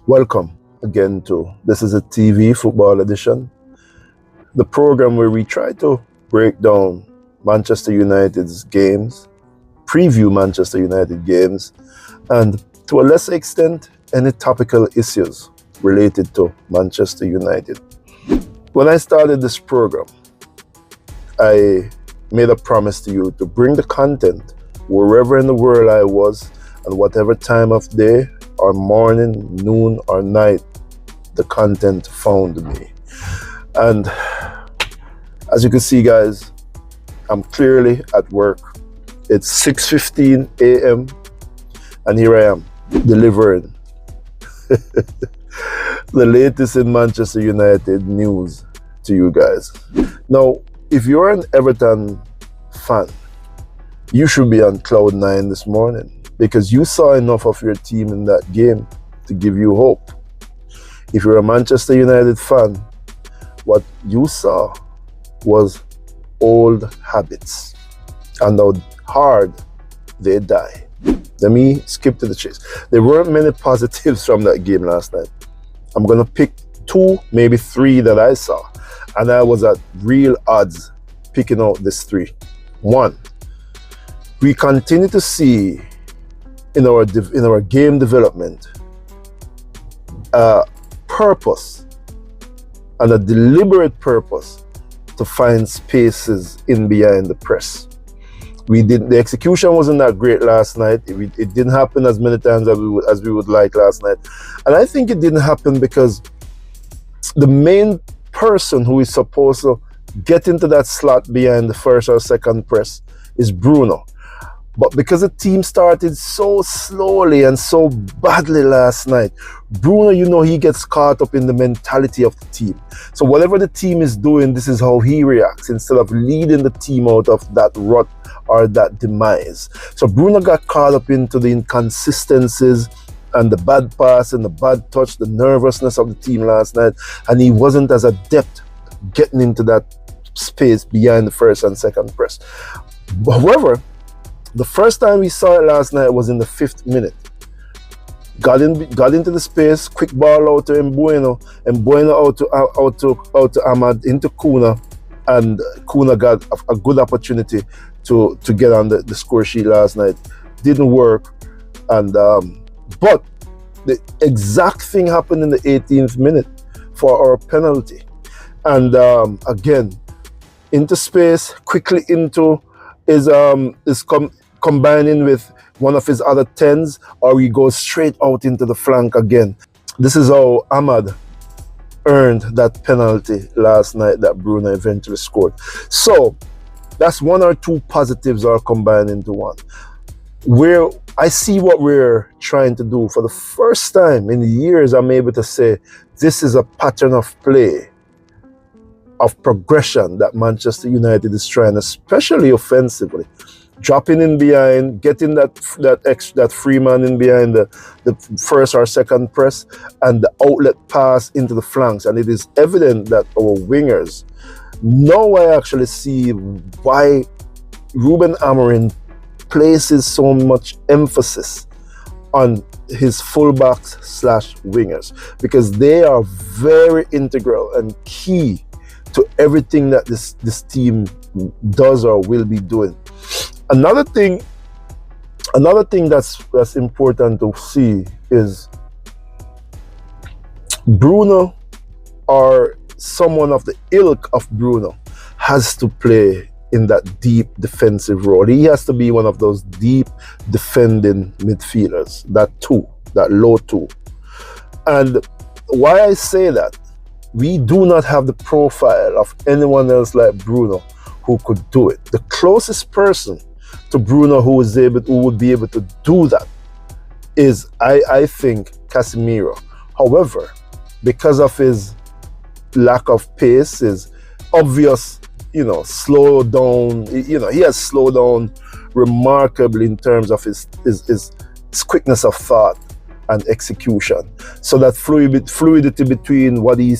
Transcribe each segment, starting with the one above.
Welcome again to This is a TV Football Edition, the program where we try to break down Manchester United's games, preview Manchester United games, and to a lesser extent, any topical issues related to Manchester United. When I started this program, I made a promise to you to bring the content wherever in the world I was and whatever time of day or morning, noon or night the content found me. And as you can see, guys, I'm clearly at work. It's 6:15 a.m. and here I am delivering the latest in Manchester United news to you guys. Now, if you're an Everton fan, you should be on cloud nine this morning because you saw enough of your team in that game to give you hope. If you're a Manchester United fan, what you saw was old habits and how hard they die. Let me skip to the chase. There weren't many positives from that game last night. I'm going to pick two, maybe three that I saw, and I was at real odds picking out this three. One, we continue to see in our game development a purpose and a deliberate purpose to find spaces in behind the press. The execution wasn't that great last night. It didn't happen as many times as we would like last night, and I think it didn't happen because the main person who is supposed to get into that slot behind the first or second press is Bruno. But because the team started so slowly and so badly last night, Bruno, he gets caught up in the mentality of the team. So whatever the team is doing, this is how he reacts instead of leading the team out of that rut or that demise. So Bruno got caught up into the inconsistencies and the bad pass and the bad touch, the nervousness of the team last night, and he wasn't as adept getting into that space behind the first and second press. However, the first time we saw it last night was in the 5th minute. Got into the space, quick ball out to Mbueno, and Mbueno out to Ahmad into Kuna, and Kuna got a good opportunity to get on the score sheet last night. Didn't work, and but the exact thing happened in the 18th minute for our penalty, and again into space, quickly into is combining with one of his other 10s, or he goes straight out into the flank again. This is how Ahmad earned that penalty last night that Bruno eventually scored. So that's one or two positives are combined into one. Where I see what we're trying to do for the first time in years, I'm able to say this is a pattern of play, of progression that Manchester United is trying, especially offensively. Dropping in behind, getting that free man in behind the first or second press, and the outlet pass into the flanks. And it is evident that our wingers, now I actually see why Ruben Amorim places so much emphasis on his fullbacks / wingers, because they are very integral and key to everything that this team does or will be doing. Another thing that's important to see is Bruno, or someone of the ilk of Bruno, has to play in that deep defensive role. He has to be one of those deep defending midfielders, that low two. And why I say that, we do not have the profile of anyone else like Bruno who could do it. The closest person to Bruno who would be able to do that is, I think, Casemiro. However, because of his lack of pace, his obvious, slow down, he has slowed down remarkably in terms of his quickness of thought and execution. So that fluidity between what he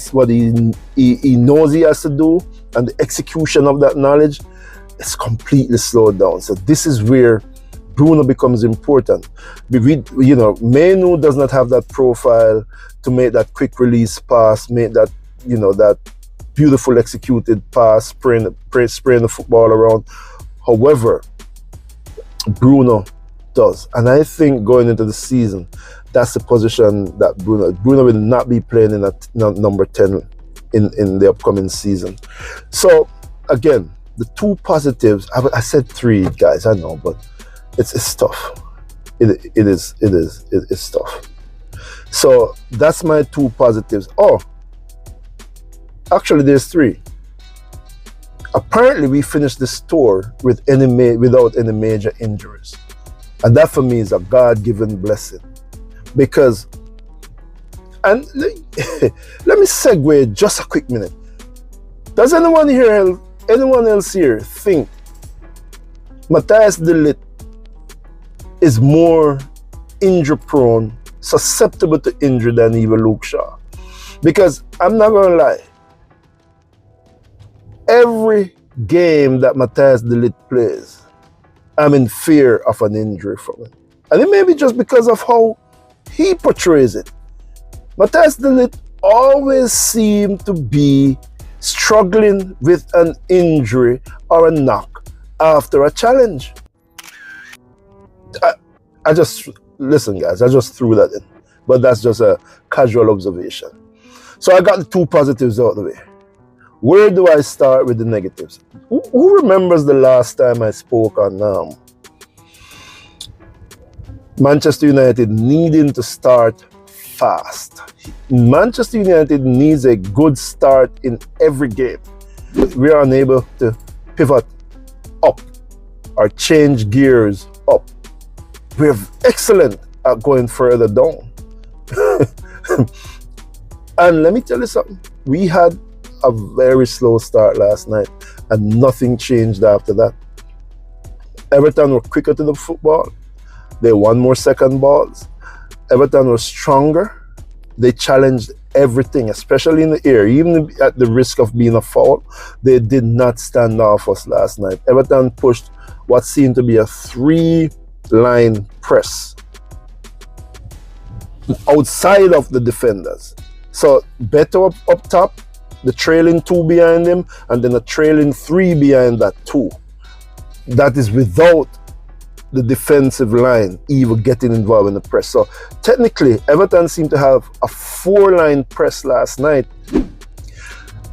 knows he has to do and the execution of that knowledge is completely slowed down. So this is where Bruno becomes important. Menu does not have that profile to make that quick release pass, make that, that beautiful executed pass, spraying the football around. However, Bruno does. And I think going into the season, that's the position that Bruno will not be playing in at number 10 in the upcoming season. So again, the two positives, I said three, guys, I know, but it's tough. It's tough. So that's my two positives. Oh, actually there's three. Apparently we finished this tour without any major injuries. And that for me is a God-given blessing. Because, and let me segue just a quick minute. Does anyone else here think Matthijs de Ligt is more injury prone, susceptible to injury than even Luke Shaw? Because I'm not gonna lie, every game that Matthijs de Ligt plays, I'm in fear of an injury from him. And it may be just because of how he portrays it. Matthijs de Ligt always seems to be struggling with an injury or a knock after a challenge. Listen guys, I just threw that in. But that's just a casual observation. So I got the two positives out of the way. Where do I start with the negatives? Who remembers the last time I spoke on Manchester United needing to start fast? Manchester United needs a good start in every game. We are unable to pivot up or change gears up. We're excellent at going further down. And let me tell you something. We had a very slow start last night and nothing changed after that. Everton were quicker to the football. They won more second balls. Everton was stronger. They challenged everything, especially in the air. Even at the risk of being a foul, they did not stand off us last night. Everton pushed what seemed to be a three-line press outside of the defenders. So better up top, the trailing two behind him, and then a trailing three behind that two. That is without the defensive line even getting involved in the press. So technically, Everton seemed to have a four-line press last night.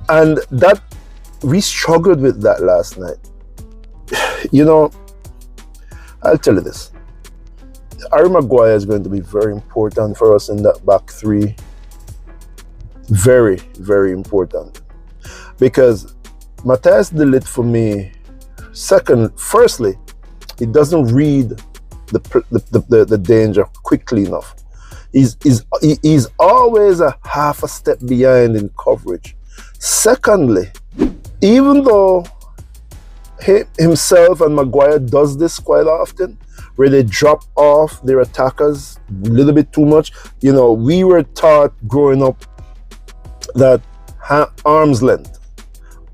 And that, we struggled with that last night. I'll tell you this. Harry Maguire is going to be very important for us in that back three. Very, very important. Because Matthijs de Ligt for me, firstly, he doesn't read the danger quickly enough. He's always a half a step behind in coverage. Secondly, even though himself and Maguire does this quite often, where they drop off their attackers a little bit too much. We were taught growing up that arm's length,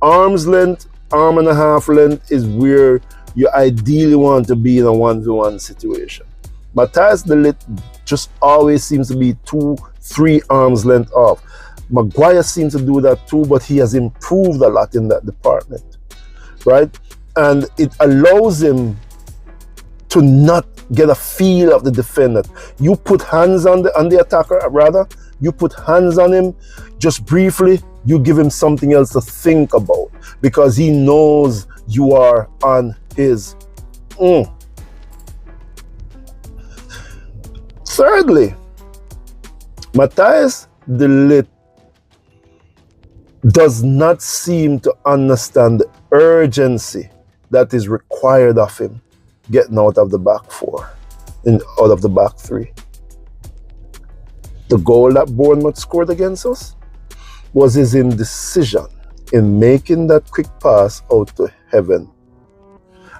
arm and a half length is where you ideally want to be in a one-to-one situation. Matthijs de Ligt just always seems to be 2-3 arms length off. Maguire seems to do that too, but he has improved a lot in that department, right? And it allows him to not get a feel of the defender. You put hands on the attacker, rather, you put hands on him just briefly, you give him something else to think about because he knows you are on his. Thirdly, Matthijs de Ligt does not seem to understand the urgency that is required of him getting out of the back four and out of the back three. The goal that Bournemouth scored against us was his indecision in making that quick pass out to heaven.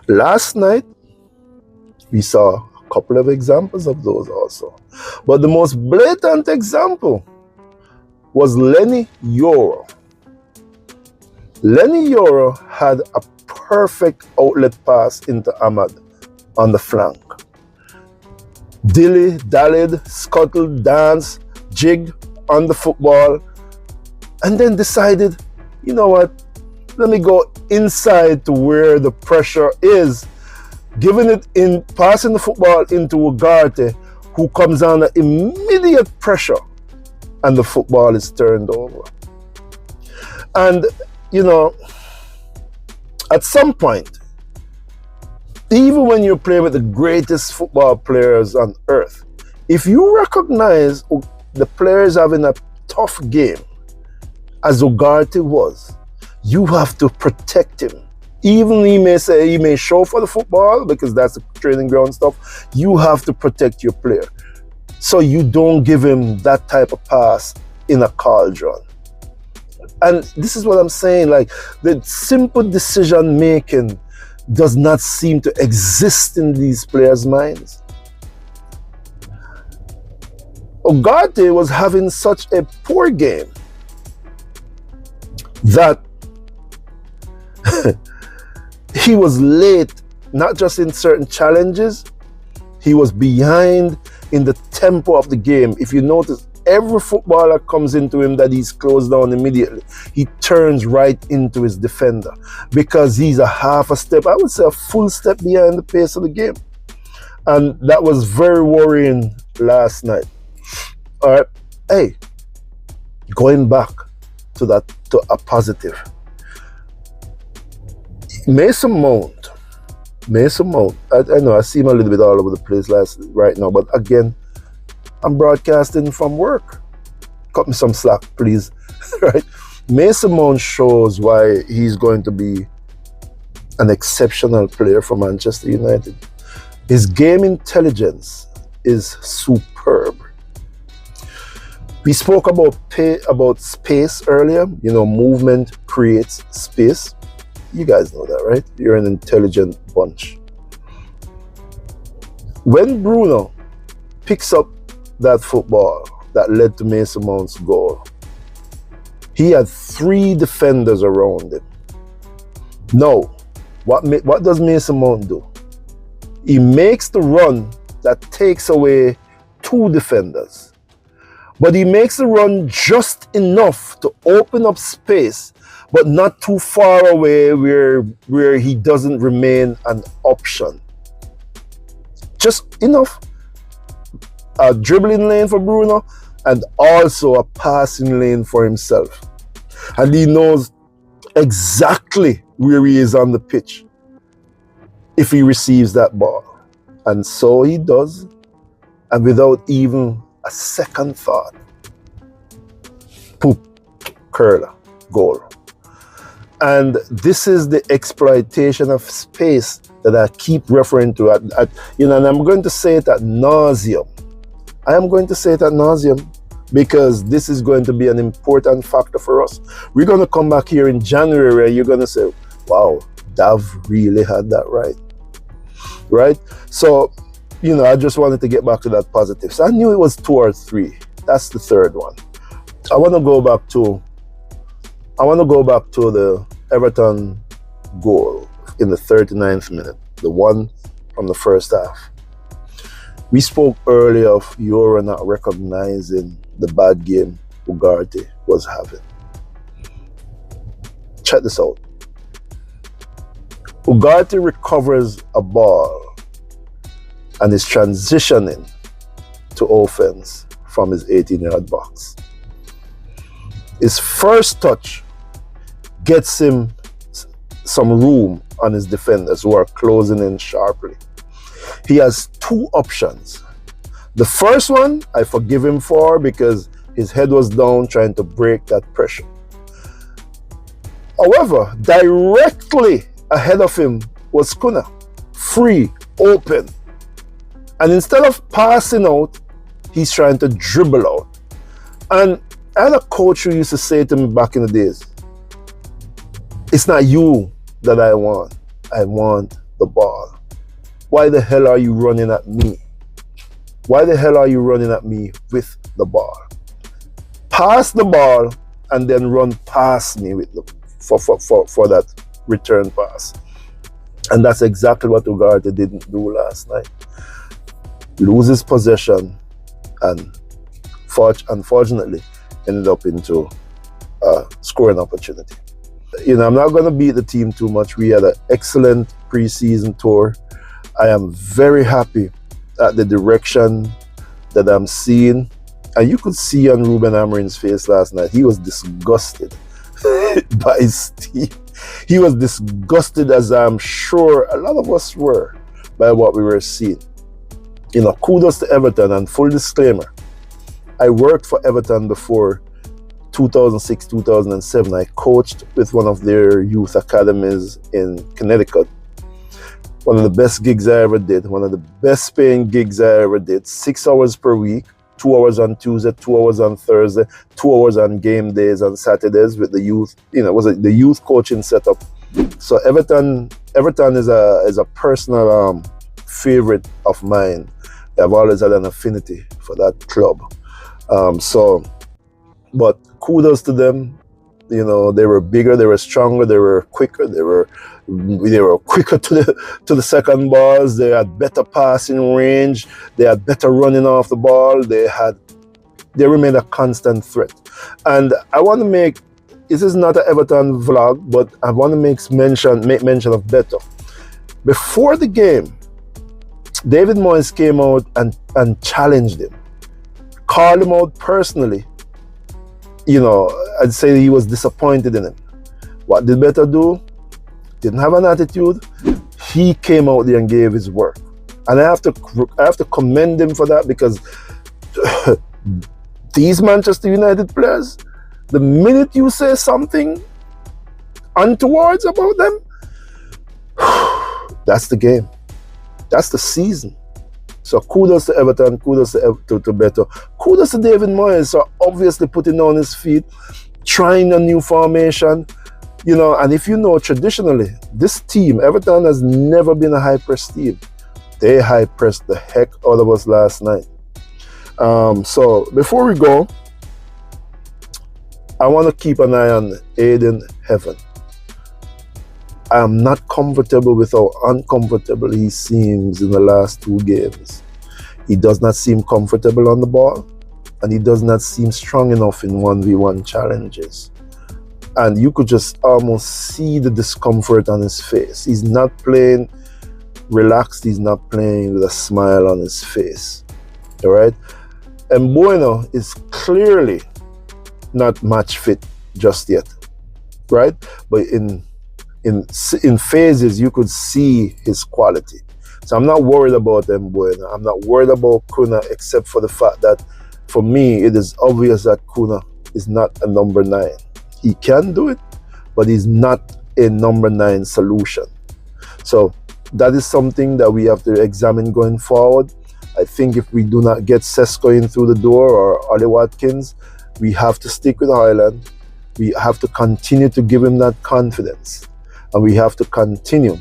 Last night, we saw a couple of examples of those also. But the most blatant example was Lenny Yoro. Lenny Yoro had a perfect outlet pass into Ahmad on the flank. dilly-dallied, scuttled, danced, jigged on the football, and then decided, you know what, let me go inside to where the pressure is, giving it in, passing the football into Ugarte, who comes under immediate pressure, and the football is turned over. And, you know, at some point, even when you play with the greatest football players on earth, if you recognize the players having a tough game, as Ugarte was, you have to protect him. Even he may say he may show for the football because that's the training ground stuff, you have to protect your player. So you don't give him that type of pass in a cauldron. And this is what I'm saying, like the simple decision making does not seem to exist in these players' minds. Ugarte was having such a poor game that he was late, not just in certain challenges, he was behind in the tempo of the game. If you notice, every footballer comes into him that he's closed down immediately, he turns right into his defender because he's a half a step, I would say a full step behind the pace of the game. And that was very worrying last night. All right, hey, going back to that, to a positive. Mason Mount, I know I seem a little bit all over the place right now, but again, I'm broadcasting from work. Cut me some slack, please. Right? Mason Mount shows why he's going to be an exceptional player for Manchester United. His game intelligence is superb. We spoke about space earlier. You know, movement creates space. You guys know that, right? You're an intelligent bunch. When Bruno picks up that football that led to Mason Mount's goal, he had 3 defenders around him. Now, what does Mason Mount do? He makes the run that takes away 2 defenders. But he makes the run just enough to open up space, but not too far away where he doesn't remain an option. Just enough. A dribbling lane for Bruno and also a passing lane for himself. And he knows exactly where he is on the pitch if he receives that ball. And so he does, and without even a second thought, poop, curler, goal. And this is the exploitation of space that I keep referring to, and I'm going to say it ad nauseum. I am going to say it ad nauseum because this is going to be an important factor for us. We're going to come back here in January and you're going to say, wow, Dav really had that right. Right? So, I just wanted to get back to that positive. So I knew it was 2 or 3. That's the third one. I want to go back to the Everton goal in the 39th minute, the one from the first half. We spoke earlier of Euro not recognizing the bad game Ugarte was having. Check this out. Ugarte recovers a ball and is transitioning to offense from his 18-yard box. His first touch gets him some room on his defenders who are closing in sharply. He has 2 options. The first one, I forgive him for because his head was down trying to break that pressure. However, directly ahead of him was Kuna, free, open. And instead of passing out, he's trying to dribble out. And I had a coach who used to say to me back in the days, it's not you that I want the ball. Why the hell are you running at me? Why the hell are you running at me with the ball? Pass the ball and then run past me with for that return pass. And that's exactly what Ugarte didn't do last night. loses possession, and unfortunately ended up into a scoring opportunity. I'm not going to beat the team too much. We had an excellent preseason tour. I am very happy at the direction that I'm seeing. And you could see on Ruben Amorim's face last night, he was disgusted by his team. He was disgusted, as I'm sure a lot of us were, by what we were seeing. Kudos to Everton, and full disclaimer, I worked for Everton before 2006, 2007. I coached with one of their youth academies in Connecticut. One of the best gigs I ever did, one of the best paying gigs I ever did. 6 hours per week, 2 hours on Tuesday, 2 hours on Thursday, 2 hours on game days on Saturdays with the youth. It was the youth coaching setup. So Everton is a personal favorite of mine. I've always had an affinity for that club. But kudos to them. They were bigger, they were stronger, they were quicker, they were quicker to the second balls. They had better passing range, they had better running off the ball, they remained a constant threat. And I want to make, this is not an Everton vlog, but I want to make mention of better. Before the game, David Moyes came out and challenged him, called him out personally. I'd say he was disappointed in him. What did Better do? Didn't have an attitude. He came out there and gave his work. And I have to commend him for that, because these Manchester United players, the minute you say something untowards about them, that's the game. That's the season. So kudos to Everton, kudos to Better. Kudos to David Moyes for obviously putting on his feet, trying a new formation. And if traditionally, this team, Everton, has never been a high-press team. They high-pressed the heck out of us last night. So before we go, I want to keep an eye on Aiden Heaven. I am not comfortable with how uncomfortable he seems in the last 2 games. He does not seem comfortable on the ball, and he does not seem strong enough in 1v1 challenges. And you could just almost see the discomfort on his face. He's not playing relaxed, he's not playing with a smile on his face. All right? And Bueno is clearly not match fit just yet, right? But in phases, you could see his quality. So I'm not worried about Bueno. I'm not worried about Kuna, except for the fact that, for me, it is obvious that Kuna is not a number 9. He can do it, but he's not a number 9 solution. So that is something that we have to examine going forward. I think if we do not get Sesko in through the door, or Ollie Watkins, we have to stick with Highland. We have to continue to give him that confidence. And we have to continue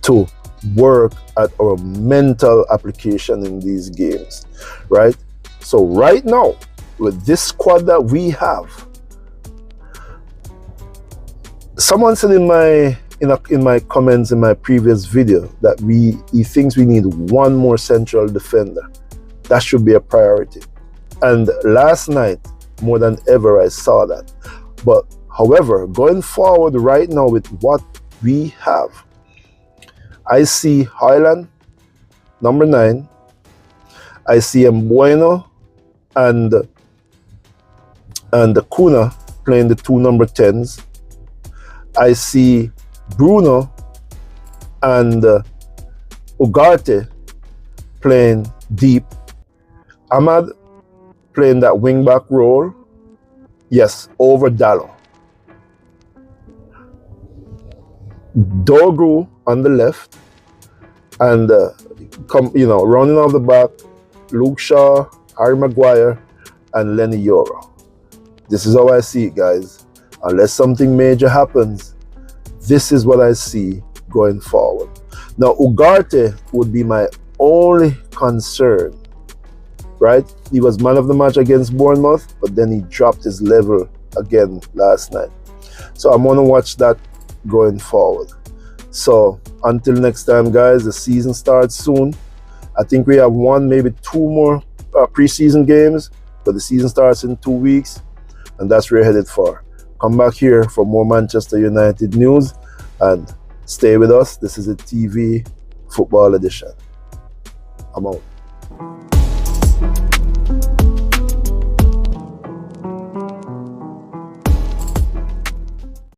to work at our mental application in these games, right? So right now, with this squad that we have, someone said in my comments in my previous video that he thinks we need one more central defender. That should be a priority. And last night, more than ever, I saw that. But however, going forward right now with what we have, I see Highland, number 9. I see Mbueno and Kuna playing the 2 number 10s. I see Bruno and Ugarte playing deep. Ahmad playing that wing-back role. Yes, over Dallo. Dogu on the left, and rounding off the back, Luke Shaw, Harry Maguire, and Lenny Yoro. This is how I see it, guys. Unless something major happens, this is what I see going forward. Now, Ugarte would be my only concern, right? He was man of the match against Bournemouth, but then he dropped his level again last night. So I'm going to watch that going forward. So until next time, guys, the season starts soon. I think we have one, maybe two more preseason games, but the season starts in 2 weeks, and that's where we're headed for. Come back here for more Manchester United news, and stay with us. This is a TV football edition. I'm out.